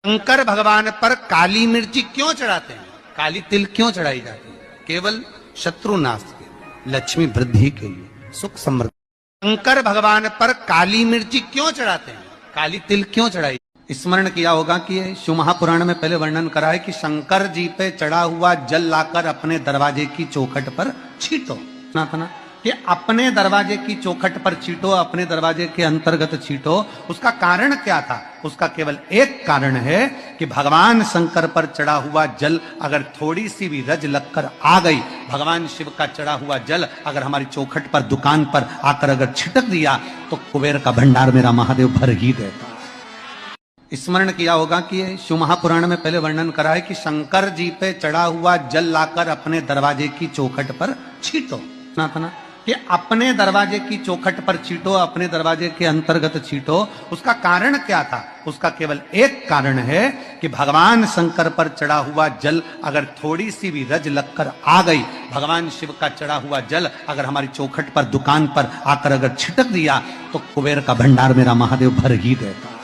शंकर भगवान पर काली मिर्ची क्यों चढ़ाते हैं, काली तिल क्यों चढ़ाई जाती है? केवल शत्रु नाश के लिए, लक्ष्मी वृद्धि के लिए, सुख समृद्धि। शंकर भगवान पर काली मिर्ची क्यों चढ़ाते हैं, काली तिल क्यों चढ़ाई? स्मरण किया होगा कि शिव महापुराण में पहले वर्णन करा है कि शंकर जी पे चढ़ा हुआ जल लाकर अपने दरवाजे की चौखट पर छींटो। सुना था ना कि अपने दरवाजे की चौखट पर छींटो, अपने दरवाजे के अंतर्गत छींटो। उसका कारण क्या था? उसका केवल एक कारण है कि भगवान शंकर पर चढ़ा हुआ जल अगर थोड़ी सी भी रज लगकर आ गई, भगवान शिव का चढ़ा हुआ जल अगर हमारी चौखट पर, दुकान पर आकर अगर छिटक दिया तो कुबेर का भंडार मेरा महादेव भर ही देता। स्मरण किया होगा कि शिव महापुराण में पहले वर्णन करा है कि शंकर जी पे चढ़ा हुआ जल लाकर अपने दरवाजे की चौखट पर छींटो। सुना था ना कि अपने दरवाजे की चौखट पर छींटो, अपने दरवाजे के अंतर्गत छींटो। उसका कारण क्या था? उसका केवल एक कारण है कि भगवान शंकर पर चढ़ा हुआ जल अगर थोड़ी सी भी रज लगकर आ गई, भगवान शिव का चढ़ा हुआ जल अगर हमारी चौखट पर, दुकान पर आकर अगर छिटक दिया तो कुबेर का भंडार मेरा महादेव भर ही देता।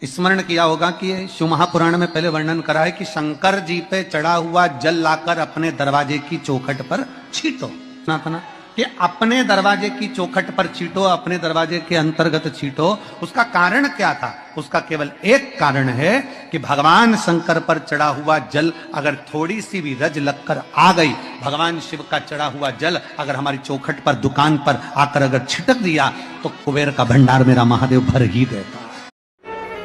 स्मरण किया होगा कि शिव महापुराण में पहले वर्णन करा है कि शंकर जी पे चढ़ा हुआ जल लाकर अपने दरवाजे की चौखट पर छींटो। सुना था ना कि अपने दरवाजे की चौखट पर छींटो, अपने दरवाजे के अंतर्गत छींटो। उसका कारण क्या था? उसका केवल एक कारण है कि भगवान शंकर पर चढ़ा हुआ जल अगर थोड़ी सी भी रज लगकर आ गई, भगवान शिव का चढ़ा हुआ जल अगर हमारी चौखट पर, दुकान पर आकर अगर छिटक दिया तो कुबेर का भंडार मेरा महादेव भर ही देता।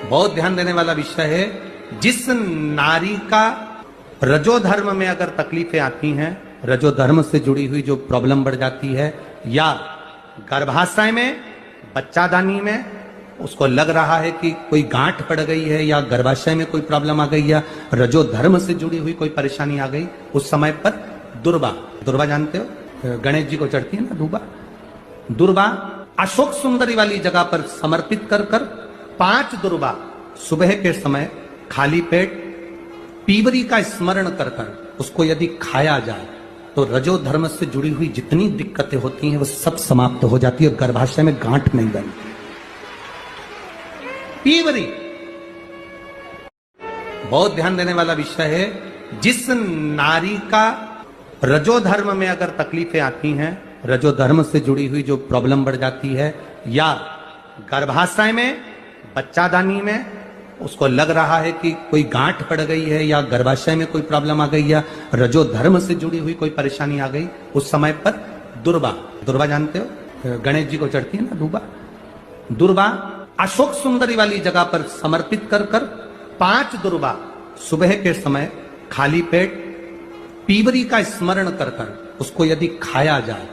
बहुत ध्यान देने वाला विषय है। जिस नारी का रजोधर्म में अगर तकलीफें आती हैं, रजोधर्म से जुड़ी हुई जो प्रॉब्लम बढ़ जाती है, या गर्भाशय में, बच्चादानी में उसको लग रहा है कि कोई गांठ पड़ गई है, या गर्भाशय में कोई प्रॉब्लम आ गई, या रजोधर्म से जुड़ी हुई कोई परेशानी आ गई, उस समय पर दुर्वा जानते हो, गणेश जी को चढ़ती है ना दुर्वा, दुर्वा अशोक सुंदरी वाली जगह पर समर्पित कर 5 दुर्वा सुबह के समय खाली पेट पीवरी का स्मरण कर उसको यदि खाया जाए तो रजोधर्म से जुड़ी हुई जितनी दिक्कतें होती हैं वो सब समाप्त हो जाती है, गर्भाशय में गांठ नहीं बनती। पीवरी बहुत ध्यान देने वाला विषय है। जिस नारी का रजोधर्म में अगर तकलीफें आती हैं, रजोधर्म से जुड़ी हुई जो प्रॉब्लम बढ़ जाती है, या गर्भाशय में, बच्चादानी में उसको लग रहा है कि कोई गांठ पड़ गई है, या गर्भाशय में कोई प्रॉब्लम आ गई, या रजोधर्म से जुड़ी हुई कोई परेशानी आ गई, उस समय पर दुर्वा जानते हो, गणेश जी को चढ़ती है ना दुर्वा अशोक सुंदरी वाली जगह पर समर्पित कर 5 दुर्वा सुबह के समय खाली पेट पीवरी का स्मरण कर उसको यदि खाया जाए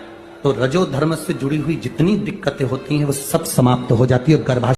तो रजोधर्म से जुड़ी हुई जितनी दिक्कतें होती हैं वो सब समाप्त हो जाती है, गर्भाशय